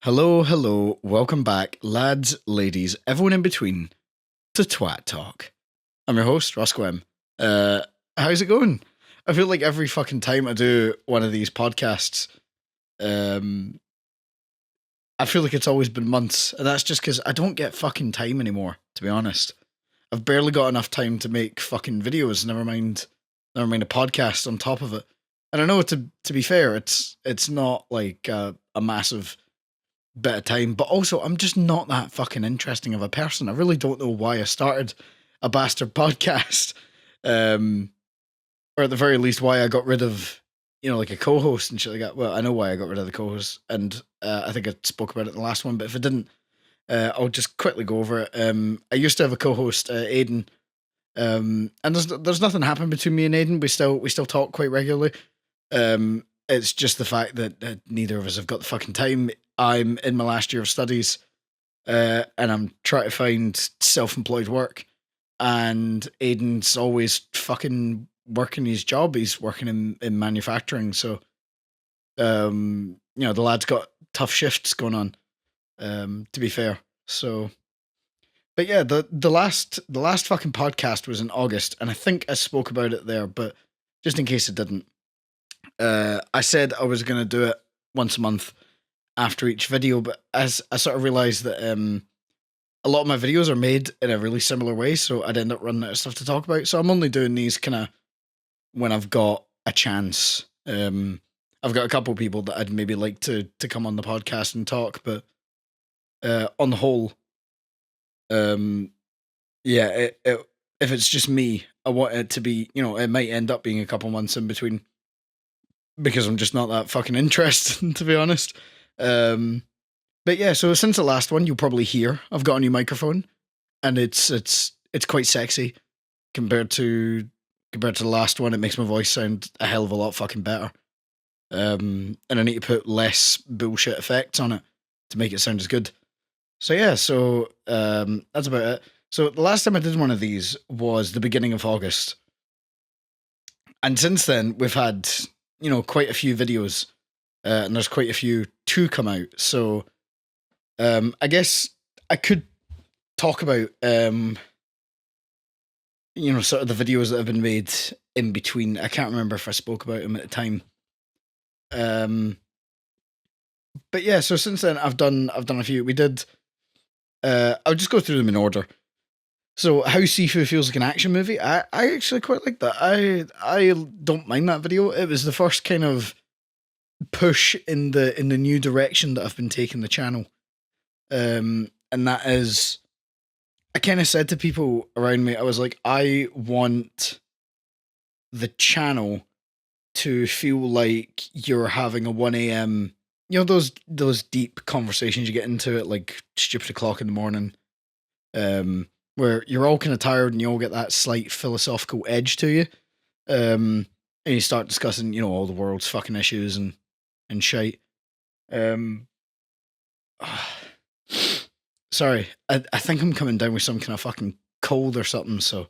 Hello, hello, welcome back, lads, ladies, everyone in between, to Twat Talk. I'm your host, Ross Gwem. How's it going? I feel like every fucking time I do one of these podcasts, um, I feel like it's always been months, and that's just because I don't get fucking time anymore, to be honest. I've barely got enough time to make fucking videos, never mind a podcast on top of it. And I know to be fair, it's not like a massive bit of time, but also I'm just not that fucking interesting of a person. I really don't know why I started a bastard podcast, or at the very least why I got rid of like a co-host and shit like that. Well, I know why I got rid of the co-host, and I think I spoke about it in the last one. But if I didn't, I'll just quickly go over it. I used to have a co-host, Aiden, and there's nothing happened between me and Aiden. We still talk quite regularly. It's just the fact that neither of us have got the fucking time. I'm in my last year of studies, and I'm trying to find self-employed work. And Aiden's always fucking working his job. He's working in manufacturing. So, the lad's got tough shifts going on, to be fair. So, but yeah, the last fucking podcast was in August, and I think I spoke about it there, but just in case it didn't, I said I was going to do it once a month after each video, but as I sort of realized that a lot of my videos are made in a really similar way, so I'd end up running out of stuff to talk about. So I'm only doing these kind of when I've got a chance. I've got a couple of people that I'd maybe like to come on the podcast and talk, but on the whole, yeah, if it's just me, I want it to be, it might end up being a couple months in between because I'm just not that fucking interested, to be honest. But yeah, so since the last one, you'll probably hear I've got a new microphone, and it's quite sexy compared to the last one. It makes my voice sound a hell of a lot fucking better. And I need to put less bullshit effects on it to make it sound as good. So yeah, that's about it. So the last time I did one of these was the beginning of August, and since then we've had quite a few videos, and there's quite a few to come out. So I guess I could talk about sort of the videos that have been made in between. I can't remember if I spoke about them at the time. But yeah, so since then I've done a few. We did. I'll just go through them in order. So how Sifu feels like an action movie. I actually quite like that. I don't mind that video. It was the first kind of push in the new direction that I've been taking the channel. And that is, I kind of said to people around me, I was like, I want the channel to feel like you're having a 1 a.m., those deep conversations you get into at like stupid o'clock in the morning, where you're all kind of tired and you all get that slight philosophical edge to you. And you start discussing, all the world's fucking issues and shite. Sorry, I think I'm coming down with some kind of fucking cold or something, so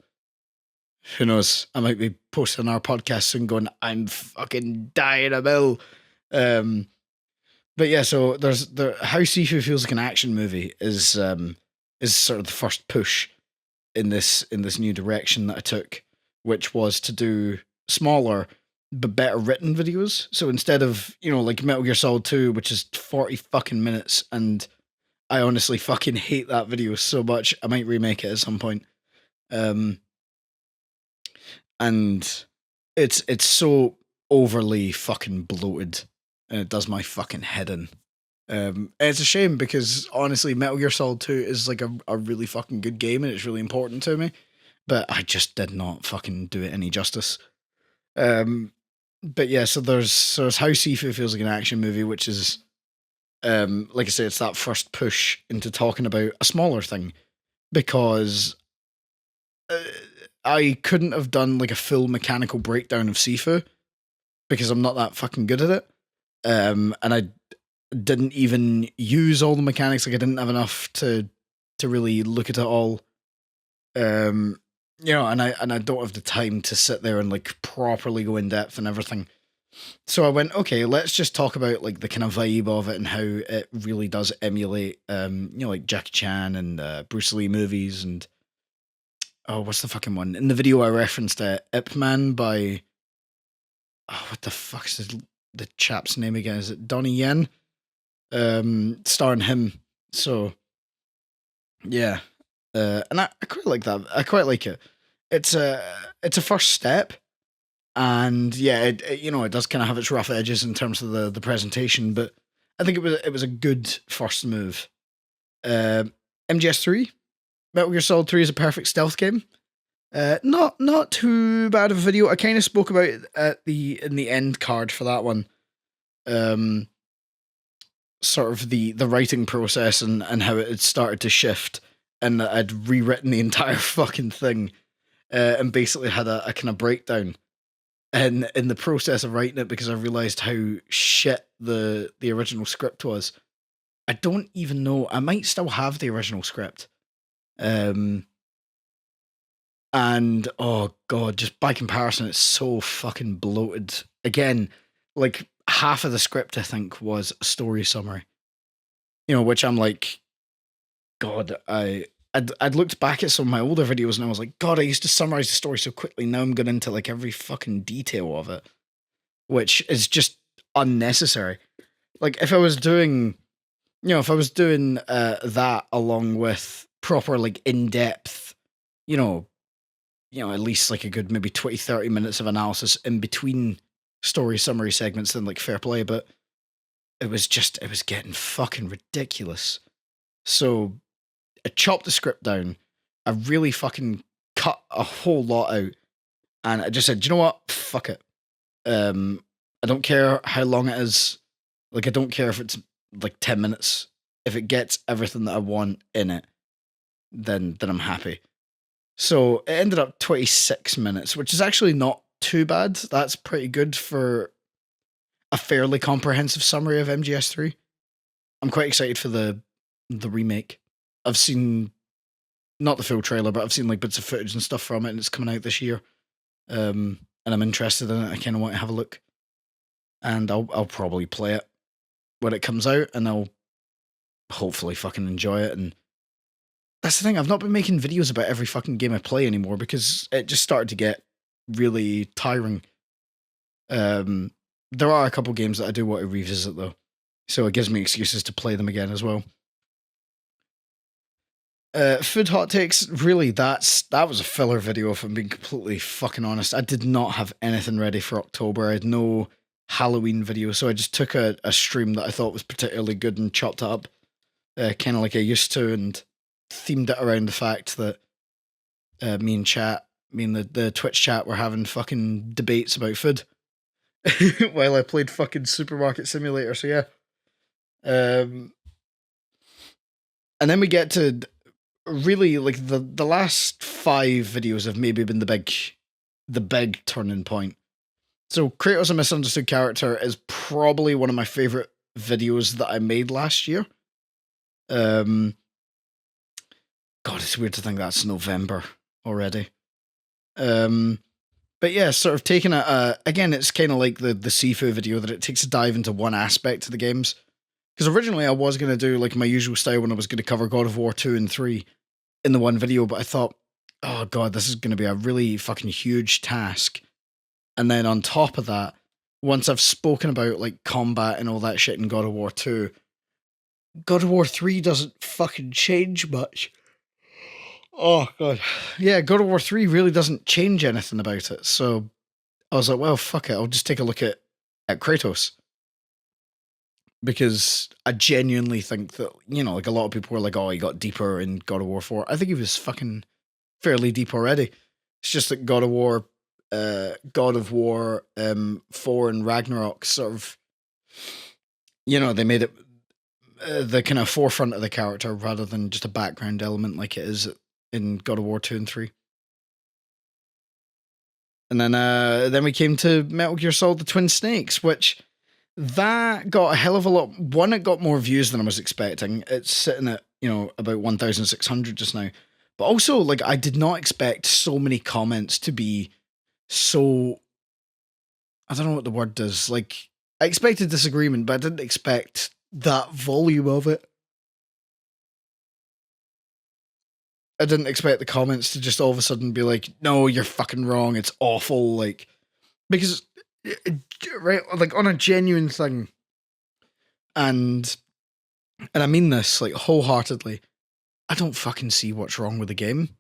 who knows? I might be posting our podcast soon going, I'm fucking dying a bill. But yeah, so there's how Sifu feels like an action movie is sort of the first push in this new direction that I took, which was to do smaller but better written videos. So instead of, like Metal Gear Solid 2, which is 40 fucking minutes, and I honestly fucking hate that video so much, I might remake it at some point. And it's so overly fucking bloated, and it does my fucking head in. It's a shame because honestly, Metal Gear Solid 2 is like a really fucking good game, and it's really important to me, but I just did not fucking do it any justice. But yeah, so there's how Sifu feels like an action movie, which is, like I say, it's that first push into talking about a smaller thing, because I couldn't have done like a full mechanical breakdown of Sifu because I'm not that fucking good at it. And I didn't even use all the mechanics. Like I didn't have enough to really look at it all. And I don't have the time to sit there and like properly go in depth and everything. So I went, okay, let's just talk about like the kind of vibe of it and how it really does emulate, like Jackie Chan and Bruce Lee movies and oh, what's the fucking one? In the video I referenced Ip Man by what the fuck's the chap's name again? Is it Donnie Yen? Starring him. So yeah, and I quite like that. I quite like it. It's a first step, and yeah, it does kind of have its rough edges in terms of the presentation, but I think it was a good first move. MGS3, Metal Gear Solid 3 is a perfect stealth game. Not too bad of a video. I kind of spoke about it in the end card for that one. Sort of the writing process and how it had started to shift, and I'd rewritten the entire fucking thing, and basically had a kind of breakdown. And in the process of writing it, because I realised how shit the original script was, I don't even know. I might still have the original script. And oh god, just by comparison, it's so fucking bloated. Again, like half of the script I think was a story summary. Which I'm like, God, I'd looked back at some of my older videos and I was like, God, I used to summarize the story so quickly. Now I'm going into like every fucking detail of it, which is just unnecessary. Like if I was doing, that along with proper like in depth, at least like a good maybe 20, 30 minutes of analysis in between story summary segments, then like fair play. But it was getting fucking ridiculous. So I chopped the script down. I really fucking cut a whole lot out. And I just said, you know what? Fuck it. I don't care how long it is. Like, I don't care if it's like 10 minutes. If it gets everything that I want in it, then I'm happy. So it ended up 26 minutes, which is actually not too bad. That's pretty good for a fairly comprehensive summary of MGS3. I'm quite excited for the remake. I've seen not the full trailer, but I've seen like bits of footage and stuff from it, and it's coming out this year. And I'm interested in it. I kind of want to have a look, and I'll probably play it when it comes out, and I'll hopefully fucking enjoy it. And that's the thing. I've not been making videos about every fucking game I play anymore because it just started to get really tiring. There are a couple games that I do want to revisit though, so it gives me excuses to play them again as well. Food hot takes, really, that was a filler video if I'm being completely fucking honest. I did not have anything ready for October. I had no Halloween video, so I just took a stream that I thought was particularly good and chopped it up, kind of like I used to, and themed it around the fact that me and the Twitch chat were having fucking debates about food while I played fucking Supermarket Simulator, so yeah. And then we get to really like the last 5 videos have maybe been the big turning point. So Kratos, a Misunderstood Character, is probably one of my favorite videos that I made last year. God, it's weird to think that's November already. But yeah, sort of taking again, it's kind of like the Sifu video, that it takes a dive into one aspect of the games. Because originally I was going to do like my usual style when I was going to cover God of War 2 and 3 in the one video, but I thought, oh god, this is going to be a really fucking huge task. And then on top of that, once I've spoken about like combat and all that shit in God of War 2, God of War 3 doesn't fucking change much. Oh god. Yeah, God of War 3 really doesn't change anything about it. So I was like, well, fuck it, I'll just take a look at Kratos. Because I genuinely think that, like a lot of people were like, oh, he got deeper in God of War 4. I think he was fucking fairly deep already. It's just that God of War 4 and Ragnarok sort of, they made it the kind of forefront of the character rather than just a background element like it is in God of War 2 and 3. And then we came to Metal Gear Solid: The Twin Snakes, which that got a hell of a lot. One, it got more views than I was expecting. It's sitting at, about 1,600 just now. But also, like, I did not expect so many comments to be so I don't know what the word is. Like, I expected disagreement, but I didn't expect that volume of it. I didn't expect the comments to just all of a sudden be like, "No, you're fucking wrong. It's awful." Like, because, right, like on a genuine thing, and I mean this like wholeheartedly. I don't fucking see what's wrong with the game.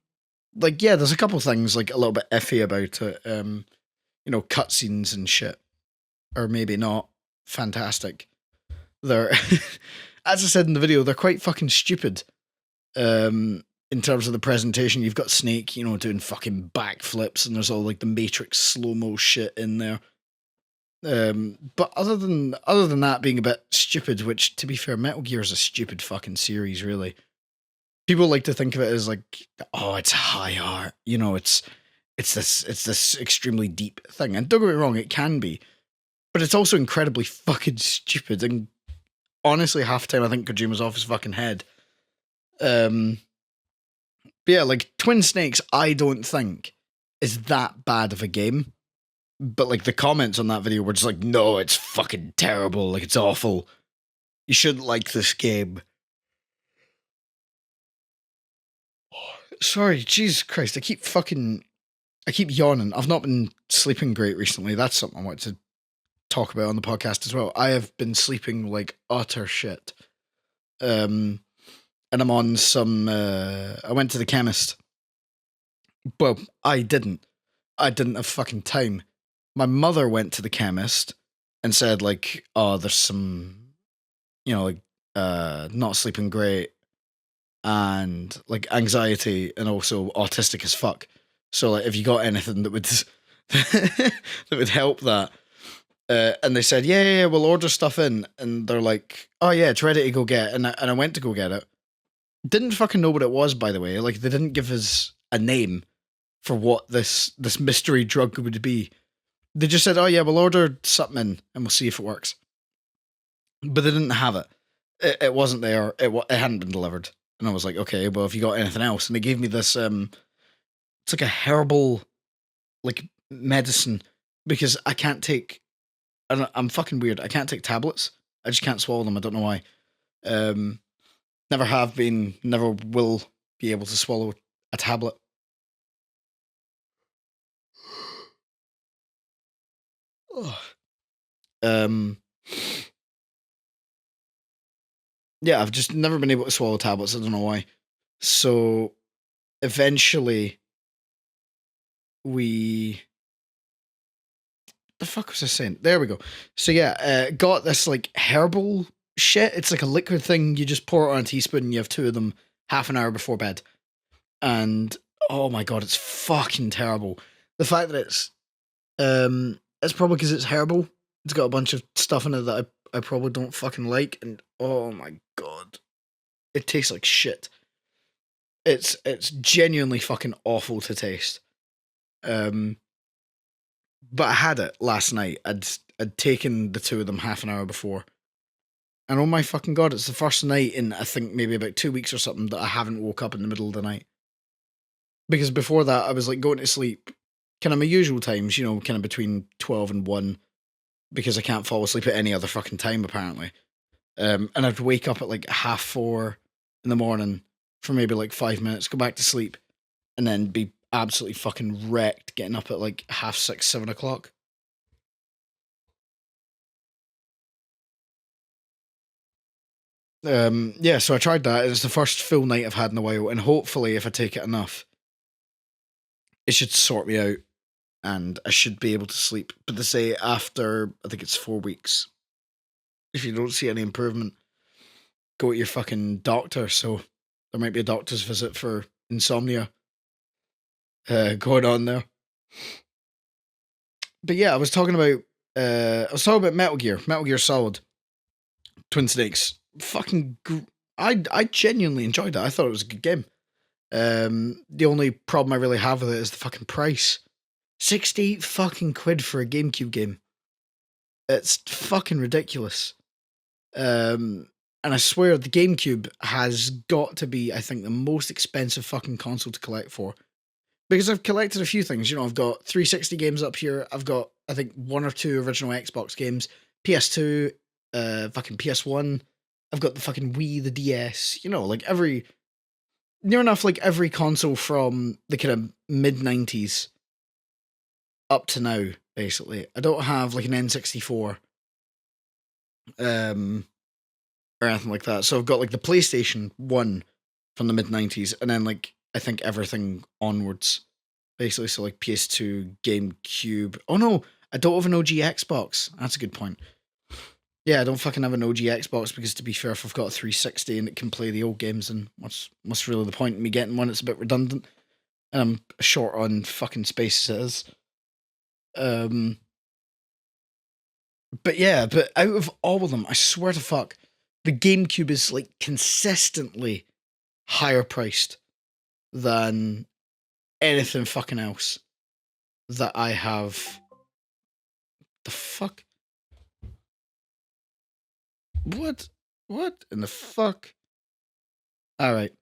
Like, yeah, there's a couple things like a little bit iffy about it. Cutscenes and shit, or maybe not fantastic. They're, as I said in the video, they're quite fucking stupid. In terms of the presentation, you've got Snake, doing fucking backflips, and there's all like the Matrix slow mo shit in there. But other than that being a bit stupid, which to be fair, Metal Gear is a stupid fucking series, really. People like to think of it as like, oh, it's high art, it's this extremely deep thing, and don't get me wrong, it can be, but it's also incredibly fucking stupid. And honestly, half the time I think Kojima's off his fucking head. But yeah, like Twin Snakes, I don't think is that bad of a game. But like the comments on that video were just like, no, it's fucking terrible. Like, it's awful. You shouldn't like this game. Sorry, Jesus Christ. I keep yawning. I've not been sleeping great recently. That's something I want to talk about on the podcast as well. I have been sleeping like utter shit. And I'm on some, I went to the chemist. Well, I didn't have fucking time. My mother went to the chemist and said like, oh, there's some, not sleeping great and like anxiety and also autistic as fuck. So like, if you got anything that would that would help that. And they said, yeah, we'll order stuff in. And they're like, oh yeah, it's ready to go get. And I went to go get it. Didn't fucking know what it was, by the way. Like, they didn't give us a name for what this mystery drug would be. They just said, oh yeah, we'll order something in and we'll see if it works. But they didn't have it. It wasn't there. It hadn't been delivered. And I was like, okay, well, if you got anything else. And they gave me this, it's like a herbal, like, medicine, because I can't take, I'm fucking weird. I can't take tablets. I just can't swallow them. I don't know why. Never have been, never will be able to swallow a tablet. Yeah, I've just never been able to swallow tablets. I don't know why. So eventually the fuck was I saying? There we go. So yeah, got this like herbal shit. It's like a liquid thing. You just pour it on a teaspoon and you have two of them half an hour before bed. And oh my god, it's fucking terrible. The fact that it's probably because it's herbal. It's got a bunch of stuff in it that I probably don't fucking like, and oh my god, it tastes like shit. It's genuinely fucking awful to taste. But I had it last night. I'd taken the two of them half an hour before, and oh my fucking god, it's the first night in I think maybe about 2 weeks or something that I haven't woke up in the middle of the night. Because before that, I was like going to sleep, kind of my usual times, kind of between 12 and 1. Because I can't fall asleep at any other fucking time, apparently. And I'd wake up at like 4:30 in the morning for maybe like 5 minutes, go back to sleep, and then be absolutely fucking wrecked getting up at like 6:30, 7 o'clock. Yeah, so I tried that. It's the first full night I've had in a while, and hopefully if I take it enough, it should sort me out. And I should be able to sleep. But they say after, I think it's 4 weeks, if you don't see any improvement, go to your fucking doctor. So there might be a doctor's visit for insomnia going on there. But yeah, I was talking about Metal Gear Solid, Twin Snakes. Fucking, I genuinely enjoyed it. I thought it was a good game. The only problem I really have with it is the fucking price. 68 fucking quid for a GameCube game. It's fucking ridiculous. And I swear the GameCube has got to be, I think, the most expensive fucking console to collect for. Because I've collected a few things. I've got 360 games up here. I've got I think 1 or 2 original Xbox games, PS2, fucking PS1. I've got the fucking Wii, the DS. You know, like near enough like every console from the kind of mid-90s up to now, basically. I don't have like an N64 or anything like that. So I've got like the PlayStation 1 from the mid-90s, and then like I think everything onwards, basically. So like PS2, GameCube. Oh no, I don't have an OG Xbox. That's a good point. Yeah, I don't fucking have an OG Xbox because, to be fair, if I've got a 360 and it can play the old games, then what's really the point in me getting one? It's a bit redundant, and I'm short on fucking space as it is. But yeah, but out of all of them, I swear to fuck, the GameCube is like consistently higher priced than anything fucking else that I have. The fuck? What? What in the fuck? Alright.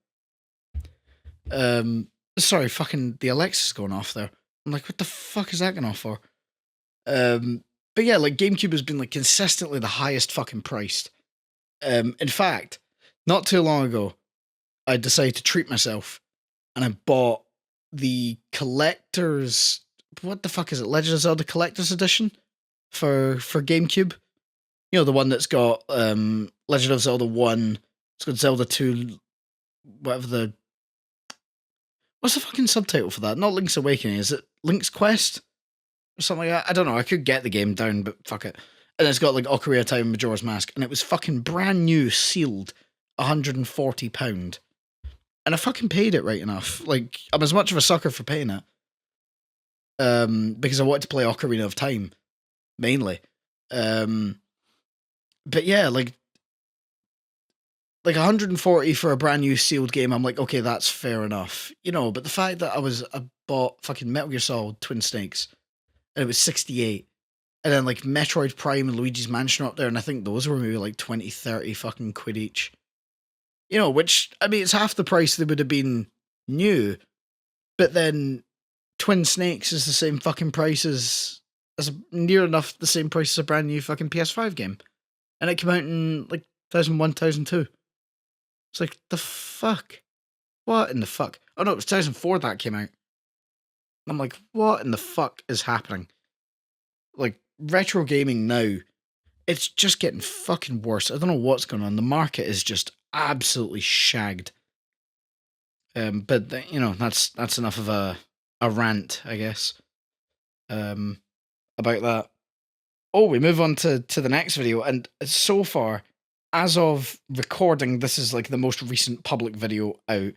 Sorry, fucking the Alexa's going off there. I'm like, what the fuck is that going off for? But yeah, like GameCube has been like consistently the highest fucking priced. In fact, not too long ago, I decided to treat myself and I bought the collector's, what the fuck is it? Legend of Zelda Collector's Edition for GameCube. You know, the one that's got Legend of Zelda 1, it's got Zelda 2, whatever what's the fucking subtitle for that? Not Link's Awakening, is it Link's Quest? Or something like that? I don't know, I could get the game down, but fuck it. And it's got like Ocarina of Time, Majora's Mask, and it was fucking brand new, sealed, £140. And I fucking paid it right enough. Like, I'm as much of a sucker for paying it. Because I wanted to play Ocarina of Time, mainly. But yeah, like 140 for a brand new sealed game, I'm like, okay, that's fair enough. You know, but the fact that I bought fucking Metal Gear Solid Twin Snakes, and it was 68. And then like Metroid Prime and Luigi's Mansion up there, and I think those were maybe like 20, 30 fucking quid each. You know, which, I mean, it's half the price they would have been new, but then Twin Snakes is the same fucking price as near enough the same price as a brand new fucking PS5 game. And it came out in like 2001, 2002. It's like, the fuck? What in the fuck? Oh no, it was 2004 that came out. I'm like, what in the fuck is happening? Like, retro gaming now, it's just getting fucking worse. I don't know what's going on. The market is just absolutely shagged. But you know, that's enough of a rant, I guess. About that. Oh, we move on to the next video, and so far, as of recording, this is like the most recent public video out.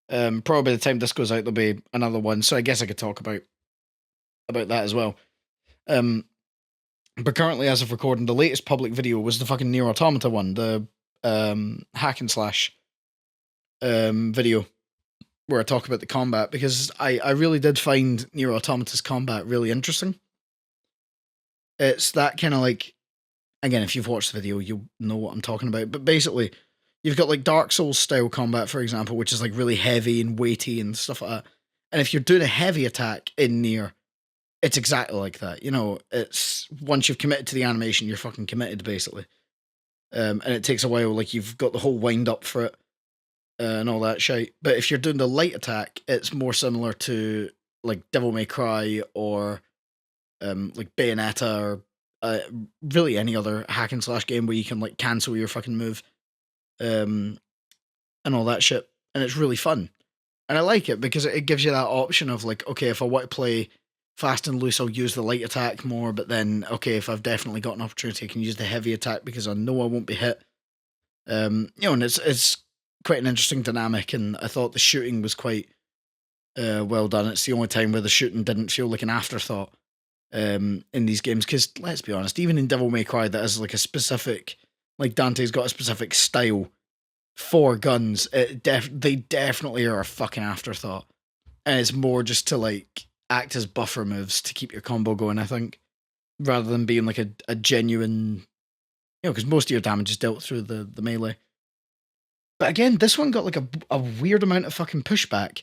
Probably by the time this goes out, there'll be another one, so I guess I could talk about that as well. But currently, as of recording, the latest public video was the fucking Nier Automata one, the hack and slash video, where I talk about the combat, because I really did find Nier Automata's combat really interesting. It's that kind of like, again, if you've watched the video, you'll know what I'm talking about, but basically, you've got like Dark Souls style combat, for example, which is like really heavy and weighty and stuff like that. And if you're doing a heavy attack in Nier, it's exactly like that. You know, it's once you've committed to the animation, you're fucking committed, basically. And it takes a while, like you've got the whole wind up for it and all that shit. But if you're doing the light attack, it's more similar to like Devil May Cry or like Bayonetta or really any other hack and slash game where you can like cancel your fucking move and all that shit. And it's really fun. And I like it because it gives you that option of like, okay, if I want to play fast and loose, I'll use the light attack more, but then, okay, if I've definitely got an opportunity, I can use the heavy attack because I know I won't be hit. You know, and it's quite an interesting dynamic, and I thought the shooting was quite well done. It's the only time where the shooting didn't feel like an afterthought in these games, because let's be honest, even in Devil May Cry, that is like a specific, like Dante's got a specific style for guns. They definitely are a fucking afterthought, and it's more just to like act as buffer moves to keep your combo going, I think, rather than being like a genuine, you know, because most of your damage is dealt through the melee. But again, this one got like a weird amount of fucking pushback.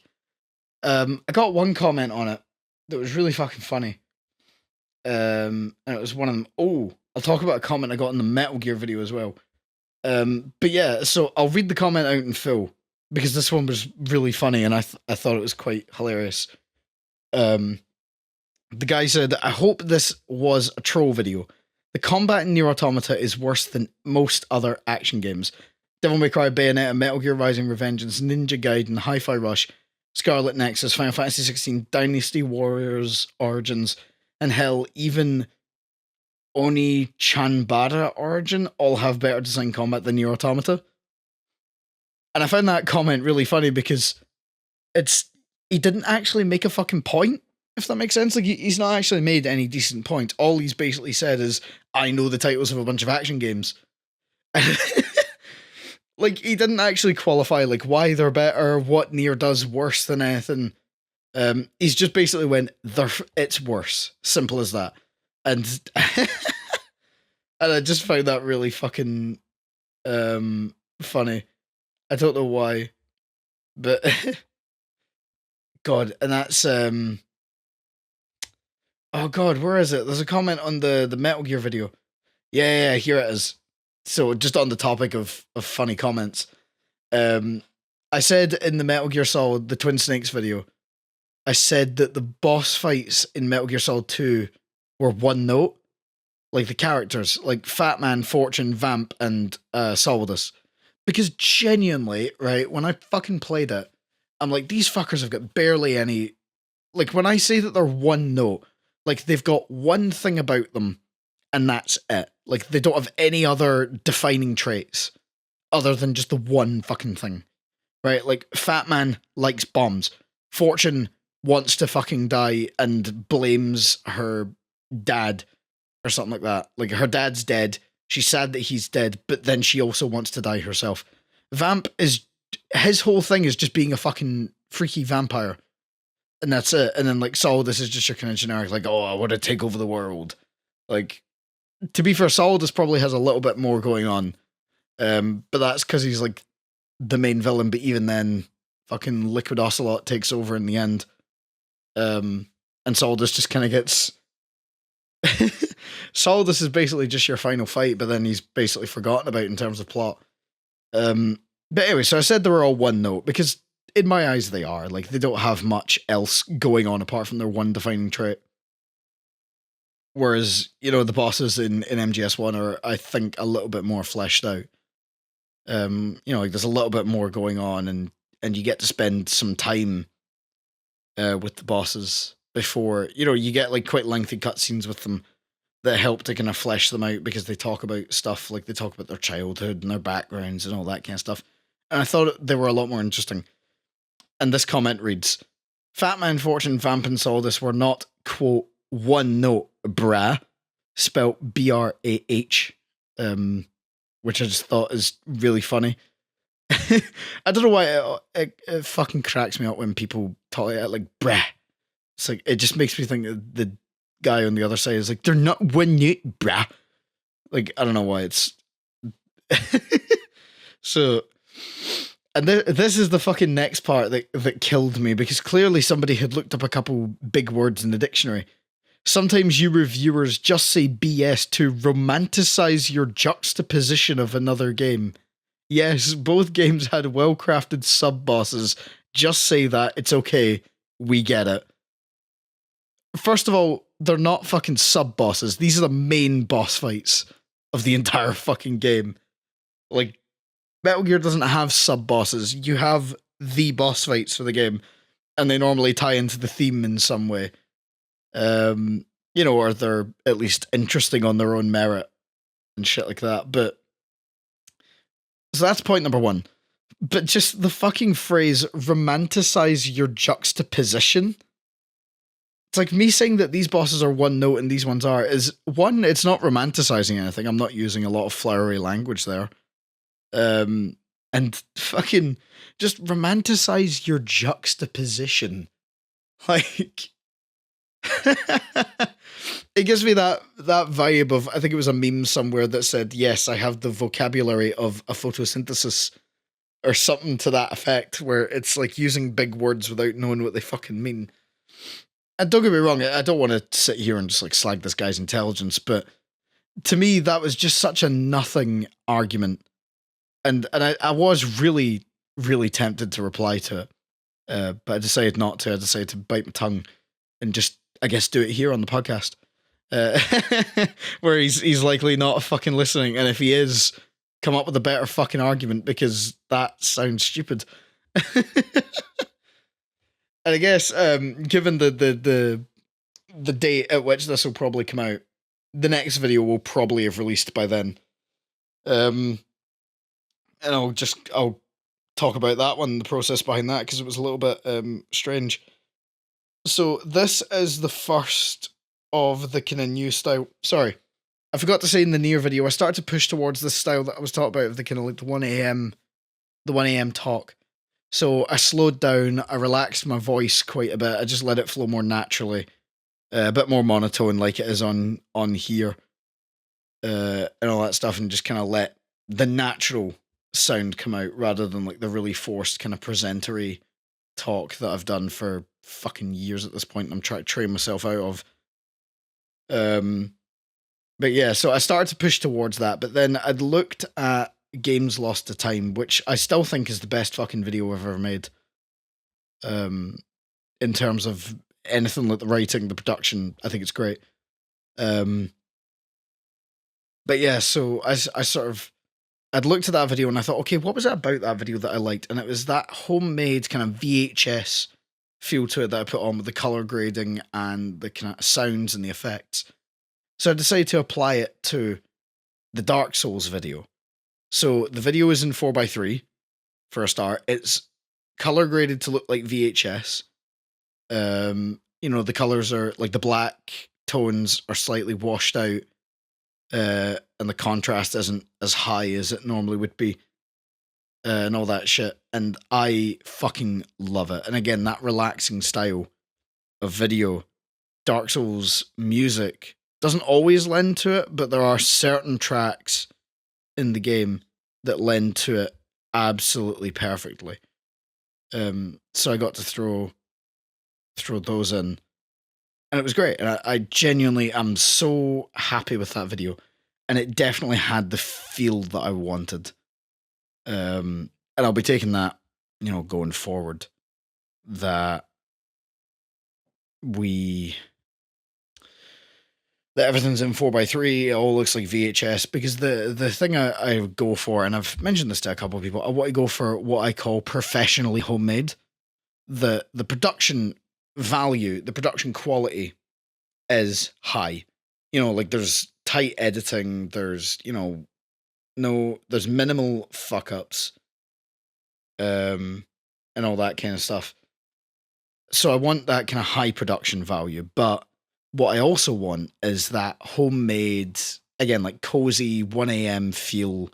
I got one comment on it that was really fucking funny. And it was one of them. Oh, I'll talk about a comment I got in the Metal Gear video as well. But yeah, so I'll read the comment out in full because this one was really funny and I thought it was quite hilarious. The guy said, "I hope this was a troll video. The combat in Nier Automata is worse than most other action games. Devil May Cry, Bayonetta, Metal Gear Rising Revengeance, Ninja Gaiden, Hi-Fi Rush, Scarlet Nexus, Final Fantasy 16, Dynasty Warriors Origins, and hell, even Oni Chanbara Origin all have better design combat than Nier Automata." And I found that comment really funny because he didn't actually make a fucking point, if that makes sense. Like, he's not actually made any decent point. All he's basically said is, I know the titles of a bunch of action games. Like, he didn't actually qualify, like, why they're better, what Nier does worse than anything. He's just basically went, it's worse. Simple as that. And and I just found that really fucking funny. I don't know why, but God, and that's oh God, where is it? There's a comment on the Metal Gear video. Yeah, here it is. So just on the topic of funny comments, I said in the Metal Gear Solid, the Twin Snakes video, I said that the boss fights in Metal Gear Solid 2 were one note, like the characters, like Fat Man, Fortune, Vamp, and Solidus. Because genuinely, right, when I fucking played it, I'm like, these fuckers have got barely any... Like, when I say that they're one note, like, they've got one thing about them, and that's it. Like, they don't have any other defining traits other than just the one fucking thing, right? Like, Fat Man likes bombs. Fortune wants to fucking die and blames her dad or something like that. Like, her dad's dead. She's sad that he's dead, but then she also wants to die herself. Vamp his whole thing is just being a fucking freaky vampire. And that's it. And then, like, Solidus is just your kind of generic, like, oh, I want to take over the world. Like, to be fair, Solidus probably has a little bit more going on. But that's because he's, like, the main villain. But even then, fucking Liquid Ocelot takes over in the end. And Solidus just kind of gets... Solidus is basically just your final fight, but then he's basically forgotten about in terms of plot. But anyway, so I said they were all one note, because in my eyes they are. Like, they don't have much else going on apart from their one defining trait. Whereas, you know, the bosses in MGS1 are, I think, a little bit more fleshed out. You know, like, there's a little bit more going on, and you get to spend some time with the bosses before, you know, you get, like, quite lengthy cutscenes with them that help to kind of flesh them out, because they talk about stuff, like, they talk about their childhood and their backgrounds and all that kind of stuff. And I thought they were a lot more interesting. And this comment reads, "Fat Man, Fortune, Vamp, and Solidus were not, quote, one note, brah," spelt BRAH, which I just thought is really funny. I don't know why it fucking cracks me up when people talk like brah. It's like, it just makes me think that the guy on the other side is like, they're not one note, brah. Like, I don't know why it's... So... And this is the fucking next part that killed me, because clearly somebody had looked up a couple big words in the dictionary. "Sometimes you reviewers just say BS to romanticize your juxtaposition of another game. Yes, both games had well-crafted sub-bosses. Just say that. It's okay. We get it." First of all, they're not fucking sub-bosses. These are the main boss fights of the entire fucking game. Like, Metal Gear doesn't have sub-bosses. You have the boss fights for the game, and they normally tie into the theme in some way. You know, or they're at least interesting on their own merit and shit like that. But so that's point number one. But just the fucking phrase, romanticize your juxtaposition. It's like me saying that these bosses are one note and these ones are, is one, it's not romanticizing anything. I'm not using a lot of flowery language there. And fucking just romanticize your juxtaposition. Like, it gives me that vibe of, I think it was a meme somewhere that said, yes, I have the vocabulary of a photosynthesis, or something to that effect, where it's like using big words without knowing what they fucking mean. And don't get me wrong, I don't want to sit here and just like slag this guy's intelligence, but to me that was just such a nothing argument. And I was really, really tempted to reply to it. But I decided not to. I decided to bite my tongue and just, I guess, do it here on the podcast. Uh, where he's likely not fucking listening, and if he is, come up with a better fucking argument, because that sounds stupid. And I guess, given the date at which this will probably come out, the next video will probably have released by then. And I'll talk about that one, the process behind that, because it was a little bit strange. So this is the first of the kind of new style. Sorry, I forgot to say in the near video, I started to push towards this style that I was talking about, of the kind of like the 1 a.m. talk. So I slowed down, I relaxed my voice quite a bit, I just let it flow more naturally, a bit more monotone like it is on here, and all that stuff, and just kind of let the natural sound come out rather than like the really forced kind of presentery talk that I've done for fucking years at this point, and I'm trying to train myself out of. But yeah, so I started to push towards that, but then I'd looked at Games Lost to Time, which I still think is the best fucking video I've ever made. In terms of anything like the writing, the production, I think it's great. But yeah, so I'd looked at that video and I thought, okay, what was it about that video that I liked? And it was that homemade kind of VHS feel to it that I put on with the color grading and the kind of sounds and the effects. So I decided to apply it to the Dark Souls video. So the video is in 4:3 for a start. It's color graded to look like VHS. The colors are like, the black tones are slightly washed out, and the contrast isn't as high as it normally would be, and all that shit. And I fucking love it. And again, that relaxing style of video, Dark Souls music doesn't always lend to it, but there are certain tracks in the game that lend to it absolutely perfectly. So I got to throw those in, and it was great. And I genuinely am so happy with that video, and it definitely had the feel that I wanted. And I'll be taking that, going forward, that everything's in 4:3, it all looks like VHS, because the thing I go for, and I've mentioned this to a couple of people, I want to go for what I call professionally homemade. The production value, the production quality is high. Like, there's tight editing, there's, there's minimal fuck ups, and all that kind of stuff. So I want that kind of high production value, but what I also want is that homemade, again, like cozy 1 a.m. feel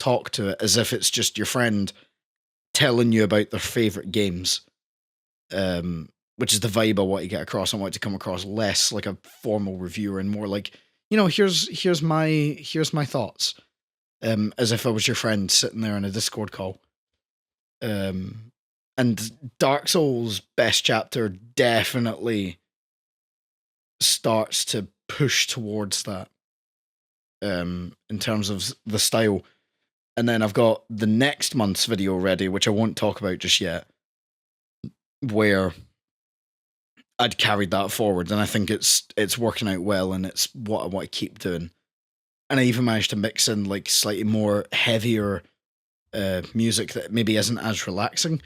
talk to it, as if it's just your friend telling you about their favorite games, which is the vibe I want to get across. I want it to come across less like a formal reviewer and more like, here's my thoughts, as if I was your friend sitting there in a Discord call. And Dark Souls Best Chapter definitely starts to push towards that, in terms of the style. And then I've got the next month's video ready, which I won't talk about just yet, where I'd carried that forward, and I think it's working out well, and it's what I want to keep doing. And I even managed to mix in like slightly more heavier music that maybe isn't as relaxing,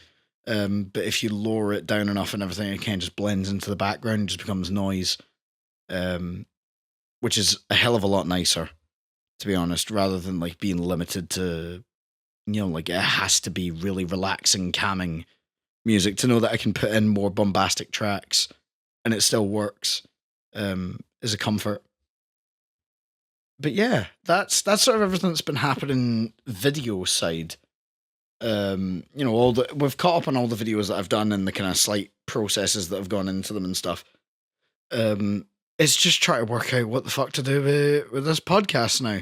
but if you lower it down enough and everything, it kind of just blends into the background, just becomes noise, which is a hell of a lot nicer, to be honest, rather than like being limited to, like, it has to be really relaxing, calming music, to know that I can put in more bombastic tracks and it still works, is a comfort. But yeah, that's sort of everything that's been happening video side. We've caught up on all the videos that I've done and the kind of slight processes that have gone into them and stuff. It's just trying to work out what the fuck to do with this podcast now.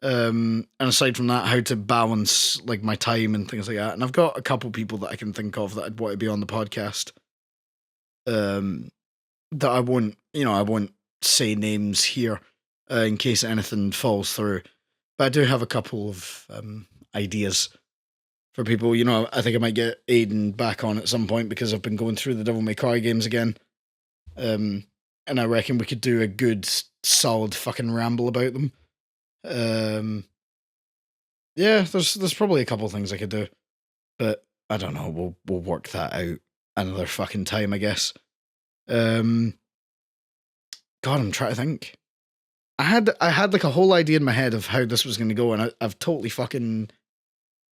And aside from that, how to balance like my time and things like that. And I've got a couple people that I can think of that I'd want to be on the podcast. that I won't say names here in case anything falls through. But I do have a couple of ideas for people. I think I might get Aiden back on at some point because I've been going through the Devil May Cry games again. And I reckon we could do a good, solid fucking ramble about them. Yeah, there's probably a couple things I could do, but I don't know. We'll work that out another fucking time, I guess. God, I'm trying to think. I had like a whole idea in my head of how this was going to go, and I've totally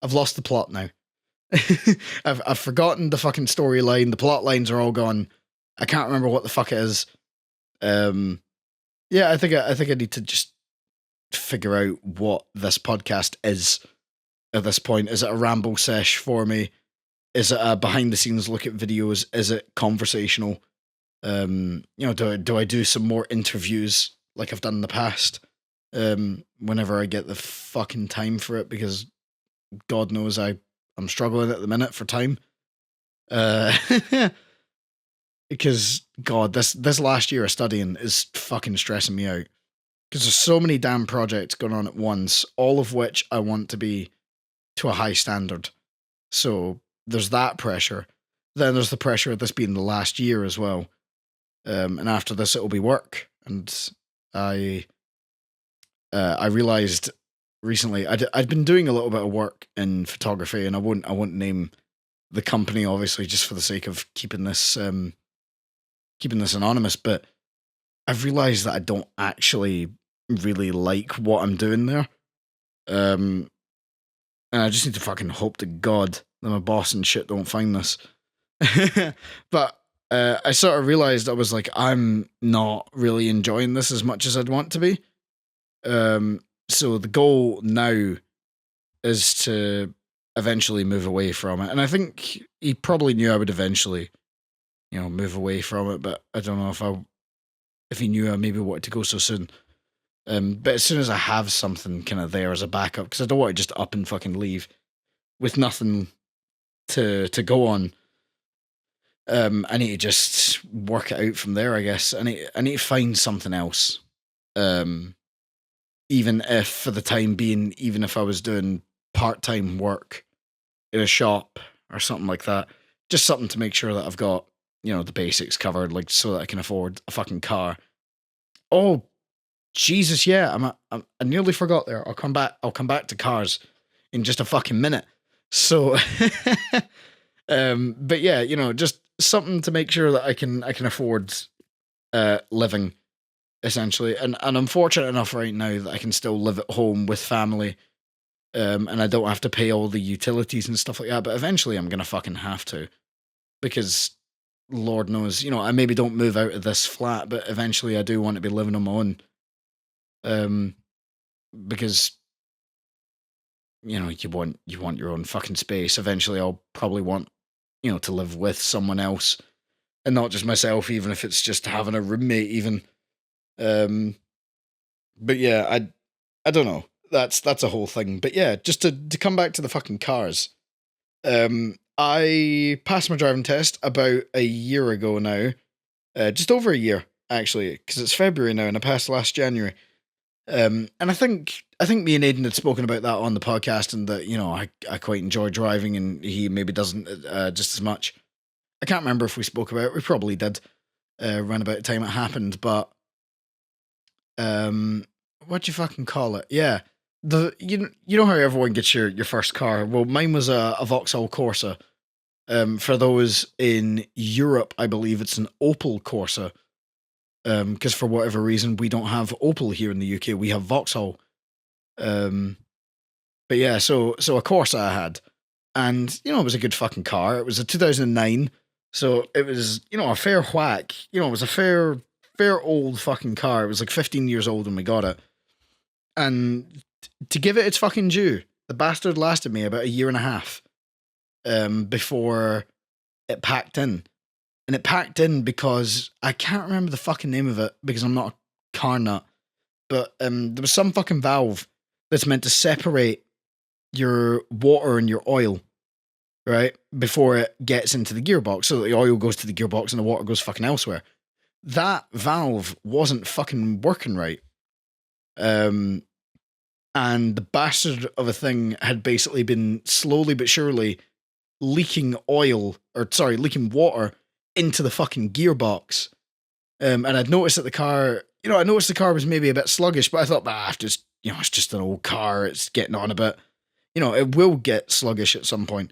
I've lost the plot now. I've forgotten the fucking storyline. The plot lines are all gone. I can't remember what the fuck it is. Yeah, I think I need to just figure out what this podcast is at this point. Is it a ramble sesh for me? Is it a behind the scenes look at videos? Is it conversational? Do I do some more interviews like I've done in the past? Whenever I get the fucking time for it, because God knows I'm struggling at the minute for time. Because God, this last year of studying is fucking stressing me out. Because there's so many damn projects going on at once, all of which I want to be to a high standard. So there's that pressure. Then there's the pressure of this being the last year as well. And after this, it'll be work. And I realized recently I'd been doing a little bit of work in photography, and I won't name the company, obviously, just for the sake of keeping this anonymous. But I've realized that I don't actually really like what I'm doing there. And I just need to fucking hope to God that my boss and shit don't find this. But I sort of realized I was like, I'm not really enjoying this as much as I'd want to be. So the goal now is to eventually move away from it. And I think he probably knew I would eventually, move away from it, but I don't know if he knew I maybe wanted to go so soon. But as soon as I have something kind of there as a backup, because I don't want to just up and fucking leave with nothing to go on. I need to just work it out from there, I guess. I need to find something else. Even if for the time being, even if I was doing part-time work in a shop or something like that, just something to make sure that I've got, the basics covered, like so that I can afford a fucking car. Oh, Jesus, yeah, I nearly forgot there. I'll come back to cars in just a fucking minute. So, but yeah, just something to make sure that I can afford living, essentially. And I'm fortunate enough right now that I can still live at home with family, and I don't have to pay all the utilities and stuff like that. But eventually I'm gonna fucking have to, because Lord knows, I maybe don't move out of this flat, but eventually I do want to be living on my own. Because you want your own fucking space. Eventually I'll probably want, to live with someone else and not just myself, even if it's just having a roommate even. But yeah, I don't know. That's a whole thing. But yeah, just to come back to the fucking cars. I passed my driving test about a year ago now. Just over a year, actually, because it's February now and I passed last January. And I think me and Aiden had spoken about that on the podcast, and that, I quite enjoy driving and he maybe doesn't just as much. I can't remember if we spoke about it. We probably did around about the time it happened, but what'd you fucking call it? Yeah. You know how everyone gets your first car? Well, mine was a Vauxhall Corsa. For those in Europe, I believe it's an Opel Corsa. Because for whatever reason we don't have Opel here in the UK, we have Vauxhall. But yeah, so a Corsa I had, and it was a good fucking car. It was a 2009, so it was a fair whack. It was a fair old fucking car. It was like 15 years old when we got it, and to give it its fucking due, the bastard lasted me about a year and a half, before it packed in. And it packed in because I can't remember the fucking name of it because I'm not a car nut. But there was some fucking valve that's meant to separate your water and your oil, right? Before it gets into the gearbox. So that the oil goes to the gearbox and the water goes fucking elsewhere. that valve wasn't fucking working right. And the bastard of a thing had basically been slowly but surely leaking leaking water into the fucking gearbox. And I'd noticed that the car, I noticed the car was maybe a bit sluggish, but I thought, it's just an old car. It's getting on a bit. It will get sluggish at some point.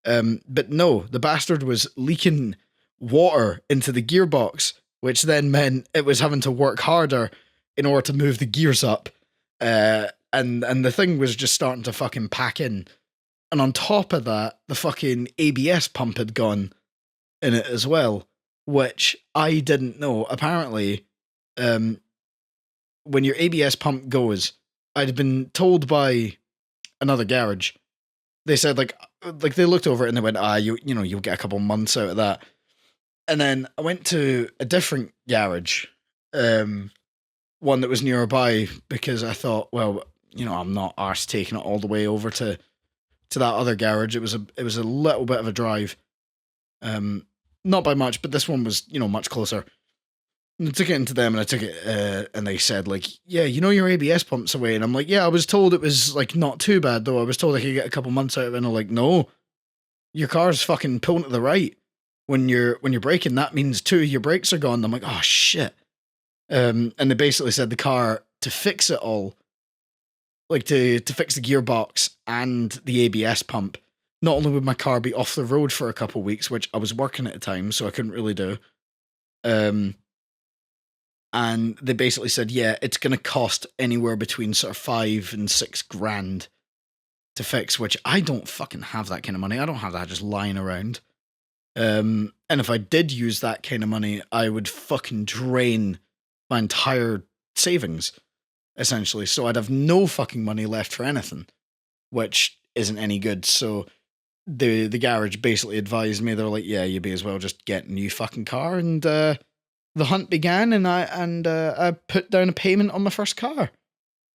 But no, the bastard was leaking water into the gearbox, which then meant it was having to work harder in order to move the gears up. And the thing was just starting to fucking pack in. And on top of that, the fucking ABS pump had gone in it as well, which I didn't know. Apparently, when your ABS pump goes, I'd been told by another garage. They said like they looked over it and they went, you'll get a couple months out of that. And then I went to a different garage, one that was nearby, because I thought, well, I'm not arse taking it all the way over to that other garage. It was a little bit of a drive, not by much, but this one was much closer. And I took it into them, and I took it, and they said like, yeah, your ABS pump's away, and I'm like, yeah, I was told it was like not too bad though. I was told I could get a couple months out of it, and they're like, no, your car's fucking pulling to the right when you're braking. That means 2 of your brakes are gone. I'm like, oh shit. And they basically said the car, to fix it all, like to fix the gearbox and the ABS pump, not only would my car be off the road for a couple weeks, which I was working at the time, so I couldn't really do, and they basically said, yeah, it's going to cost anywhere between sort of $5,000 and $6,000 to fix, which I don't fucking have that kind of money. I don't have that just lying around. And if I did use that kind of money, I would fucking drain my entire savings, essentially. So I'd have no fucking money left for anything, which isn't any good. So the garage basically advised me, they're like, yeah, you may as well just get a new fucking car. And the hunt began, and I put down a payment on my first car.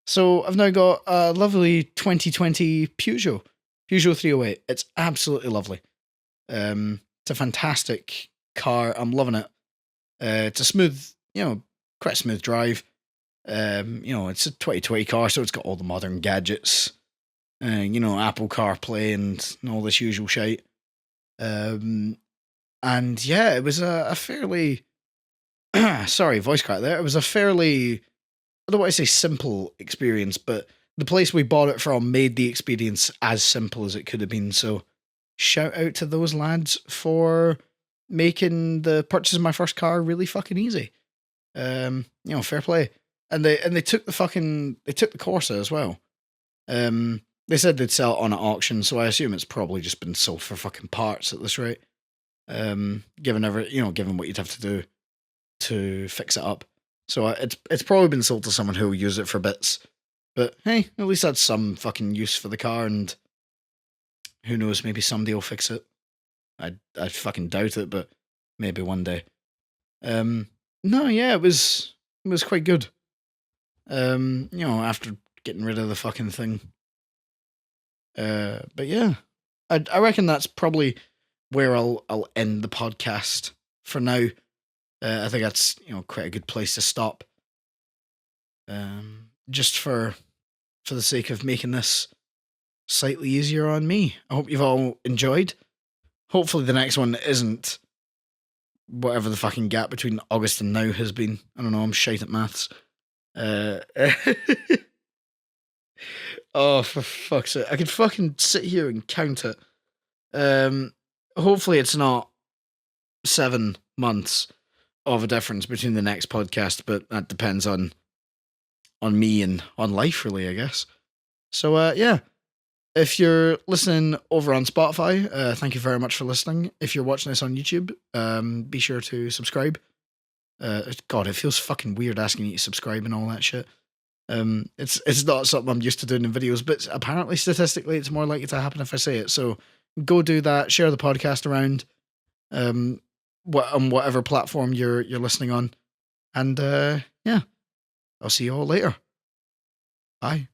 So I've now got a lovely 2020 Peugeot 308. It's absolutely lovely. It's a fantastic car. I'm loving it. It's a smooth, quite smooth drive. It's a 2020 car, so it's got all the modern gadgets. Apple CarPlay and all this usual shite. And yeah, it was a fairly sorry, voice crack there. It was a fairly, I don't want to say simple experience, but the place we bought it from made the experience as simple as it could have been. So shout out to those lads for making the purchase of my first car really fucking easy. Fair play. And they took the Corsa as well. They said they'd sell it on at auction, so I assume it's probably just been sold for fucking parts at this rate. Given what you'd have to do to fix it up. So it's probably been sold to someone who will use it for bits. But hey, at least that's some fucking use for the car, and who knows, maybe somebody will fix it. I fucking doubt it, but maybe one day. No, yeah, it was quite good. After getting rid of the fucking thing. But yeah, I reckon that's probably where I'll end the podcast for now. I think that's quite a good place to stop. Just for the sake of making this slightly easier on me. I hope you've all enjoyed. Hopefully the next one isn't whatever the fucking gap between August and now has been. I don't know, I'm shite at maths. Oh, for fuck's sake. I could fucking sit here and count it. Hopefully it's not 7 months of a difference between the next podcast, but that depends on me and on life, really, I guess. So, yeah. If you're listening over on Spotify, thank you very much for listening. If you're watching this on YouTube, be sure to subscribe. God, it feels fucking weird asking you to subscribe and all that shit. It's not something I'm used to doing in videos, but apparently statistically it's more likely to happen if I say it. So go do that, share the podcast around, on whatever platform you're listening on. And yeah, I'll see you all later. Bye.